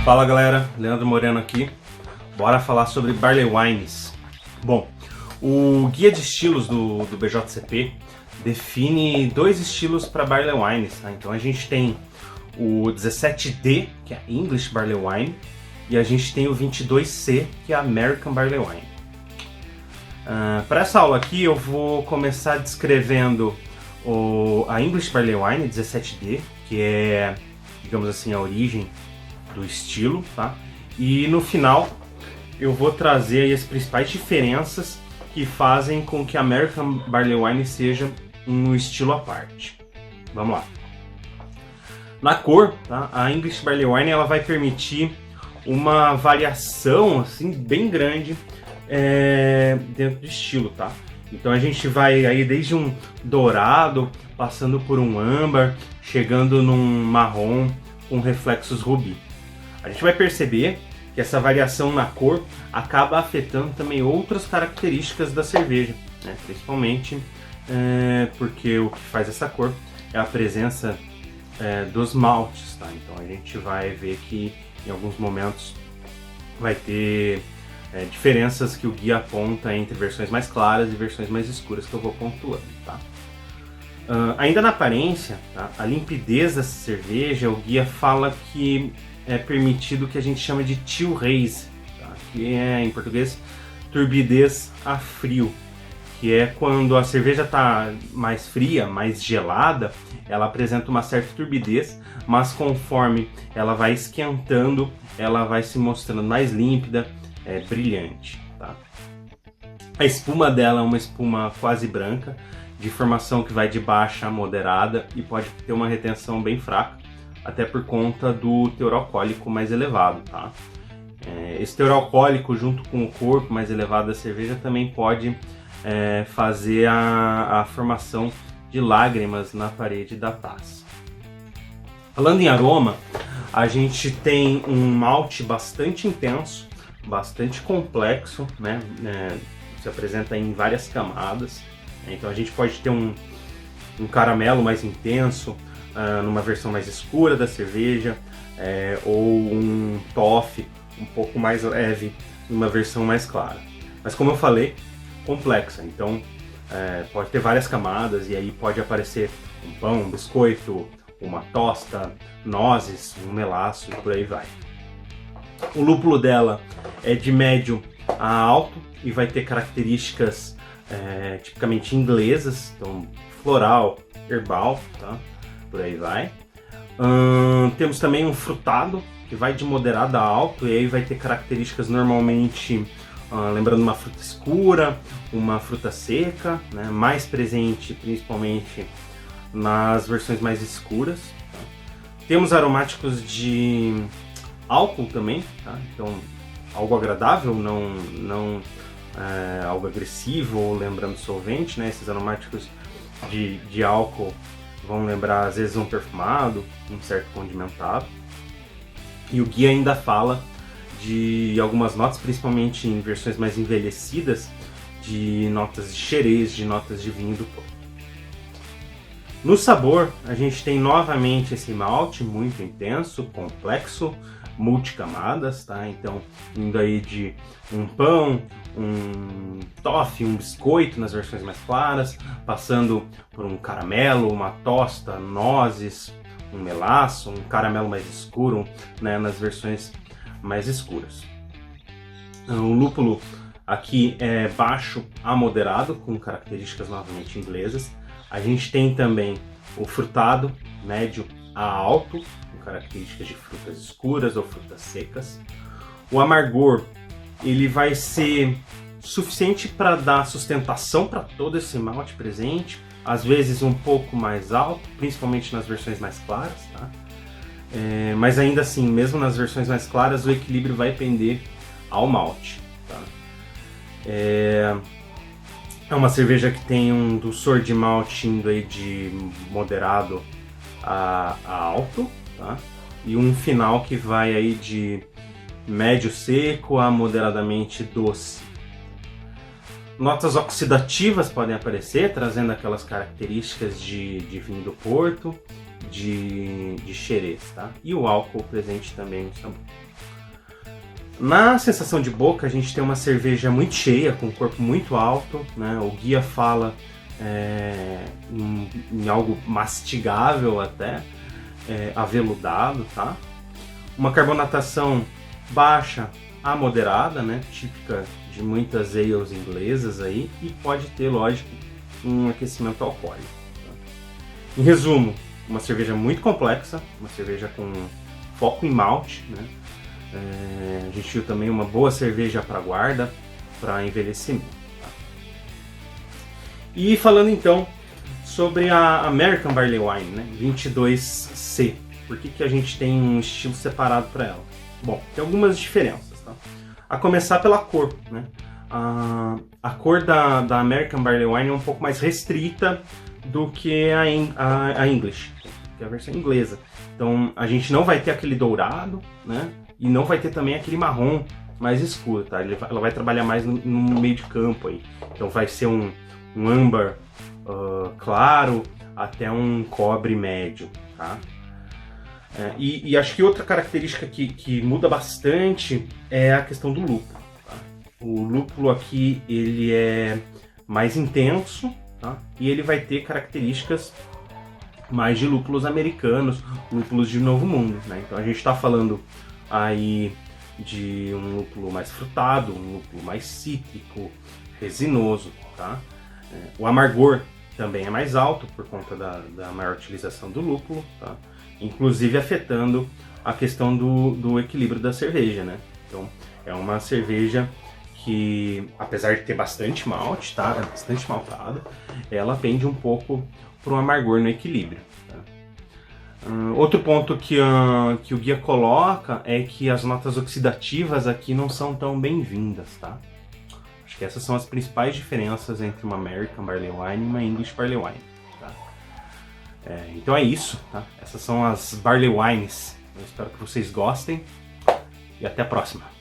Fala galera, Leandro Moreno aqui. Bora falar sobre Barley Wines. Bom, o guia de estilos do BJCP define dois estilos para Barley Wines, tá? Então a gente tem o 17D, que é English Barley Wine, e a gente tem o 22C, que é American Barley Wine. Para essa aula aqui eu vou começar descrevendo a English Barley Wine 17D, que é, digamos assim, a origem do estilo, tá? E no final eu vou trazer aí as principais diferenças que fazem com que a American Barley Wine seja um estilo à parte. Vamos lá. Na cor, tá? A English Barley Wine ela vai permitir uma variação assim bem grande dentro do estilo, tá? Então a gente vai aí desde um dourado, passando por um âmbar, chegando num marrom com reflexos rubi. A gente vai perceber que essa variação na cor acaba afetando também outras características da cerveja, né? Principalmente porque o que faz essa cor é a presença dos maltes, tá? Então a gente vai ver que em alguns momentos vai ter diferenças que o guia aponta entre versões mais claras e versões mais escuras que eu vou pontuando, tá? Ainda na aparência, tá? A limpidez dessa cerveja, o guia fala que é permitido o que a gente chama de chill haze, tá? Que é em português turbidez a frio, que é quando a cerveja está mais fria, mais gelada, ela apresenta uma certa turbidez, mas conforme ela vai esquentando, ela vai se mostrando mais límpida, brilhante, tá? A espuma dela é uma espuma quase branca, de formação que vai de baixa a moderada e pode ter uma retenção bem fraca, até por conta do teor alcoólico mais elevado, tá? Esse teor alcoólico junto com o corpo mais elevado da cerveja também pode fazer a formação de lágrimas na parede da taça. Falando em aroma, a gente tem um malte bastante intenso, bastante complexo, né? Se apresenta em várias camadas. Então a gente pode ter um caramelo mais intenso numa versão mais escura da cerveja, ou um toffee um pouco mais leve numa versão mais clara. Mas como eu falei, complexa, então pode ter várias camadas e aí pode aparecer um pão, um biscoito, uma tosta, nozes, um melaço e por aí vai. O lúpulo dela é de médio a alto e vai ter características tipicamente inglesas, então floral, herbal, tá? Por aí vai. Temos também um frutado que vai de moderado a alto e aí vai ter características normalmente lembrando uma fruta escura, uma fruta seca, né? Mais presente principalmente nas versões mais escuras, tá? Temos aromáticos de álcool também, tá? Então algo agradável, não algo agressivo ou lembrando solvente, né? Esses aromáticos de álcool vão lembrar às vezes um perfumado, um certo condimentado. E o guia ainda fala de algumas notas, principalmente em versões mais envelhecidas, de notas de xerez, de notas de vinho do Porto. No sabor, a gente tem novamente esse malte muito intenso, complexo, multicamadas, tá? Então, indo aí de um pão, um toffee, um biscoito nas versões mais claras, passando por um caramelo, uma tosta, nozes, um melaço, um caramelo mais escuro, né, nas versões mais escuras. O lúpulo aqui é baixo a moderado, com características novamente inglesas. A gente tem também o frutado, médio a alto, com características de frutas escuras ou frutas secas. O amargor, ele vai ser suficiente para dar sustentação para todo esse malte presente, às vezes um pouco mais alto, principalmente nas versões mais claras, tá? Mas ainda assim, mesmo nas versões mais claras, o equilíbrio vai pender ao malte, tá? É uma cerveja que tem um dulçor de malte indo aí de moderado a alto, tá? E um final que vai aí de médio seco a moderadamente doce. Notas oxidativas podem aparecer, trazendo aquelas características de vinho do Porto, de xerez, tá? E o álcool presente também no sabor. Na sensação de boca, a gente tem uma cerveja muito cheia, com um corpo muito alto, né? O guia fala em algo mastigável até, aveludado, tá? Uma carbonatação baixa a moderada, né? Típica de muitas ales inglesas aí, e pode ter, lógico, um aquecimento alcoólico. Tá? Em resumo, uma cerveja muito complexa, uma cerveja com foco em malte, né? A gente viu também uma boa cerveja para guarda, para envelhecimento. Tá? E falando então sobre a American Barley Wine, né? 22C, por que a gente tem um estilo separado para ela? Bom, tem algumas diferenças. Tá? A começar pela cor, né? A cor da American Barley Wine é um pouco mais restrita do que a English, que é a versão inglesa. Então a gente não vai ter aquele dourado, né? E não vai ter também aquele marrom mais escuro, tá? Ela vai trabalhar mais no meio de campo aí. Então vai ser um âmbar claro até um cobre médio, tá? E acho que outra característica que muda bastante é a questão do lúpulo. Tá? O lúpulo aqui ele é mais intenso, tá? E ele vai ter características mais de lúpulos americanos, lúpulos de Novo Mundo, né? Então a gente está falando aí de um lúpulo mais frutado, um lúpulo mais cítrico, resinoso, tá? O amargor também é mais alto por conta da maior utilização do lúpulo, tá? Inclusive afetando a questão do equilíbrio da cerveja, né? Então é uma cerveja que, apesar de ter bastante malte, tá? É bastante maltada, ela pende um pouco para um amargor no equilíbrio. Tá? Outro ponto que o guia coloca é que as notas oxidativas aqui não são tão bem-vindas, tá? Acho que essas são as principais diferenças entre uma American Barley Wine e uma English Barley Wine. Tá? Então é isso, tá? Essas são as Barley Wines. Eu espero que vocês gostem e até a próxima.